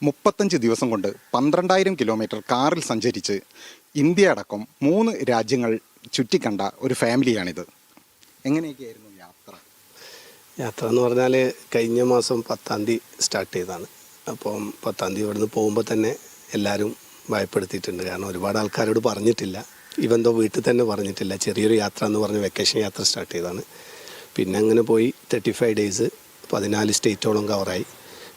35 ദിവസം കൊണ്ട് 12,000 കിലോമീറ്റർ കാറിൽ സഞ്ചരിച്ച് ഇന്ത്യ അടക്കം 3 രാജ്യങ്ങൾ ചുറ്റിക്കണ്ട ഒരു ഫാമിലിയാണിത്. എങ്ങനെയൊക്കെയായിരുന്നു യാത്ര? യാത്ര എന്ന് പറഞ്ഞാൽ കഴിഞ്ഞ മാസം 10-ാം തീയതി സ്റ്റാർട്ട് ചെയ്തതാണ്. അപ്പം 10-ാം തീയതി ഇവിടുന്ന് പോകുമ്പോൾ തന്നെ എല്ലാവരും ഭയപ്പെടുത്തിയിട്ടുണ്ട്. കാരണം ഒരുപാട് ആൾക്കാരോട് പറഞ്ഞിട്ടില്ല, ഇവന്തോ വീട്ടിൽ തന്നെ പറഞ്ഞിട്ടില്ല. ചെറിയൊരു യാത്ര എന്ന് പറഞ്ഞ് വെക്കേഷൻ യാത്ര സ്റ്റാർട്ട് ചെയ്തതാണ്. പിന്നെ അങ്ങനെ പോയി 35 ഡേയ്സ് 14 സ്റ്റേറ്റോളം കവറായി.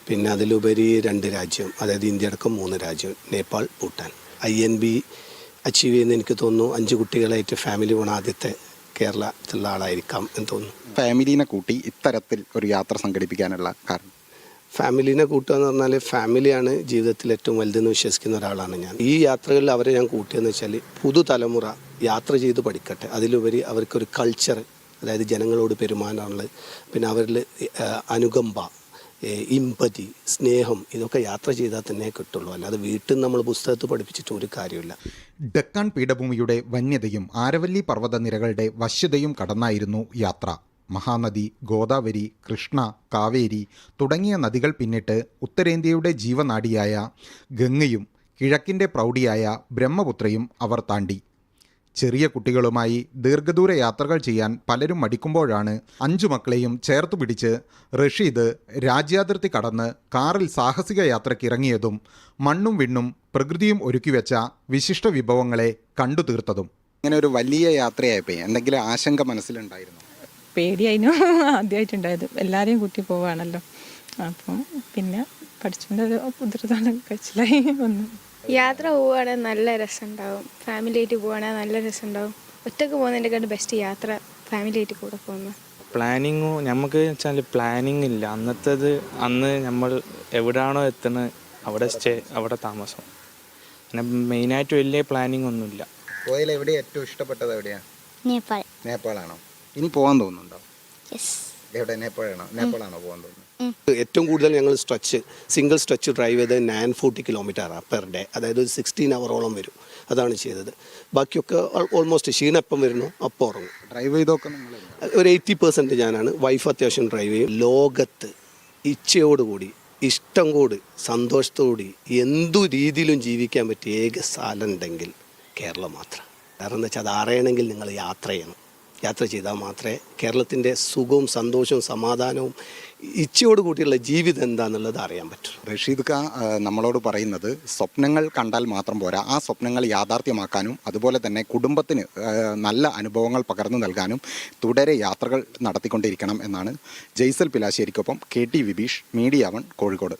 പിന്നെ അതിലുപരി 2 രാജ്യം, അതായത് ഇന്ത്യ അടക്കം 3 രാജ്യം, നേപ്പാൾ, ഭൂട്ടാൻ. INB അച്ചീവ് ചെയ്യുന്ന എനിക്ക് തോന്നുന്നു 5 കുട്ടികളായിട്ട് ഫാമിലി പോണ ആദ്യത്തെ കേരളത്തിലുള്ള ആളായിരിക്കാം എന്ന് തോന്നുന്നു. ഫാമിലീനെ കൂട്ടി ഇത്തരത്തിൽ ഒരു യാത്ര സംഘടിപ്പിക്കാനുള്ള കാരണം? ഫാമിലീനെ കൂട്ടുക എന്ന് പറഞ്ഞാൽ ഫാമിലിയാണ് ജീവിതത്തിൽ ഏറ്റവും വലുതെന്ന് വിശ്വസിക്കുന്ന ഒരാളാണ് ഞാൻ. ഈ യാത്രകളിൽ അവരെ ഞാൻ കൂട്ടിയെന്ന് വെച്ചാൽ പുതുതലമുറ യാത്ര ചെയ്ത് പഠിക്കട്ടെ. അതിലുപരി അവർക്കൊരു കൾച്ചർ, അതായത് ജനങ്ങളോട് പെരുമാറാനുള്ളത്, പിന്നെ അവരിൽ അനുകമ്പ, ഇമ്പതി, സ്നേഹം, ഇതൊക്കെ യാത്ര ചെയ്താൽ തന്നെ കിട്ടുള്ളൂ. അല്ലാതെ വീട്ടിൽ നമ്മൾ പുസ്തകത്തിൽ പഠിപ്പിച്ചിട്ട് ഒരു കാര്യമില്ല. ഡെക്കാൻ പീഠഭൂമിയുടെ വന്യതയും ആരവല്ലി പർവ്വതനിരകളുടെ വശ്യതയും കടന്നായിരുന്നു യാത്ര. മഹാനദി, ഗോദാവരി, കൃഷ്ണ, കാവേരി തുടങ്ങിയ നദികൾ പിന്നിട്ട് ഉത്തരേന്ത്യയുടെ ജീവനാഡിയായ ഗംഗയും കിഴക്കിൻ്റെ പ്രൗഢിയായ ബ്രഹ്മപുത്രയും അവർ താണ്ടി. ചെറിയ കുട്ടികളുമായി ദീർഘദൂര യാത്രകൾ ചെയ്യാൻ പലരും മടിക്കുമ്പോഴാണ് 5 മക്കളെയും ചേർത്തു പിടിച്ച് റഷീദ് രാജ്യാതിർത്തി കടന്ന് കാറിൽ സാഹസിക യാത്രയ്ക്കിറങ്ങിയതും മണ്ണും വിണ്ണും പ്രകൃതിയും ഒരുക്കിവെച്ച വിശിഷ്ട വിഭവങ്ങളെ കണ്ടു തീർത്തതും. ഇങ്ങനെ ഒരു വലിയ യാത്രയായപ്പോൾ എന്തെങ്കിലും ആശങ്ക മനസ്സിലുണ്ടായിരുന്നു? പേടിയായിരുന്നു ആദ്യമായിട്ടുണ്ടായത്. എല്ലാവരെയും കൂട്ടി പോവുകയാണല്ലോ. അപ്പം പിന്നെ പഠിച്ചുകൊണ്ട് ഒരു കുതിർത്താൻ കഴിച്ചില്ലായി വന്നു. യാത്ര പോവുകയാണെങ്കിൽ നല്ല രസമുണ്ടാവും. ഫാമിലിയായിട്ട് പോവുകയാണെങ്കിൽ നല്ല രസമുണ്ടാവും. ഒറ്റയ്ക്ക് പോകുന്നതിൻ്റെക്കാട്ട് ബെസ്റ്റ് യാത്ര ഫാമിലിയായിട്ട് കൂടെ പോകുന്നത്. പ്ലാനിങ്ങോ നമുക്ക് വെച്ചാൽ പ്ലാനിങ് ഇല്ല. അന്ന് നമ്മൾ എവിടെയാണോ എത്തുന്നത് അവിടെ സ്റ്റേ, അവിടെ താമസം. പിന്നെ മെയിനായിട്ട് വലിയ പ്ലാനിങ് ഒന്നുമില്ല. പോയാൽ എവിടെ ഏറ്റവും ഇഷ്ടപ്പെട്ടത് എവിടെയാണ്? നേപ്പാളാണോ? ഇനി പോകാൻ തോന്നുന്നുണ്ടോ? എവിടെ? നേപ്പാളാണോ പോകാൻ തോന്നുന്നത്? ഏറ്റവും കൂടുതൽ ഞങ്ങൾ സിംഗിൾ സ്ട്രെച്ച് ഡ്രൈവ് ചെയ്ത് 940 കിലോമീറ്ററാണ് പെർ ഡേ, അതായത് 16 അവറോളം വരും. അതാണ് ചെയ്തത്. ബാക്കിയൊക്കെ ഓൾമോസ്റ്റ് ക്ഷീണം വരുന്നു, അപ്പോൾ ഉറങ്ങും. ഡ്രൈവ് ചെയ്തൊക്കെ ഒരു 80% ഞാനാണ്. വൈഫ് അത്യാവശ്യം ഡ്രൈവ് ചെയ്യും. ലോകത്ത് ഇച്ഛയോടുകൂടി, ഇഷ്ടം കൂടി, സന്തോഷത്തോടുകൂടി എന്തു രീതിയിലും ജീവിക്കാൻ പറ്റിയ ഏക സ്ഥലം ഉണ്ടെങ്കിൽ കേരളം മാത്രം. കാരണം എന്താ വെച്ചാൽ അത് അറിയണമെങ്കിൽ നിങ്ങൾ യാത്ര ചെയ്യണം. യാത്ര ചെയ്താൽ മാത്രമേ കേരളത്തിൻ്റെ സുഖവും സന്തോഷവും സമാധാനവും ഇച്ഛയോട് കൂടിയുള്ള ജീവിതം എന്താണെന്നുള്ളത് അറിയാൻ പറ്റും. റഷീദ് ഖാൻ നമ്മളോട് പറയുന്നത് സ്വപ്നങ്ങൾ കണ്ടാൽ മാത്രം പോരാ, ആ സ്വപ്നങ്ങൾ യാഥാർത്ഥ്യമാക്കാനും അതുപോലെ തന്നെ കുടുംബത്തിന് നല്ല അനുഭവങ്ങൾ പകർന്നു നൽകാനും തുടരെ യാത്രകൾ നടത്തിക്കൊണ്ടിരിക്കണം എന്നാണ്. ജയ്സൽ പിലാശ്ശേരിക്കൊപ്പം KT വിബീഷ്, മീഡിയ 1 കോഴിക്കോട്.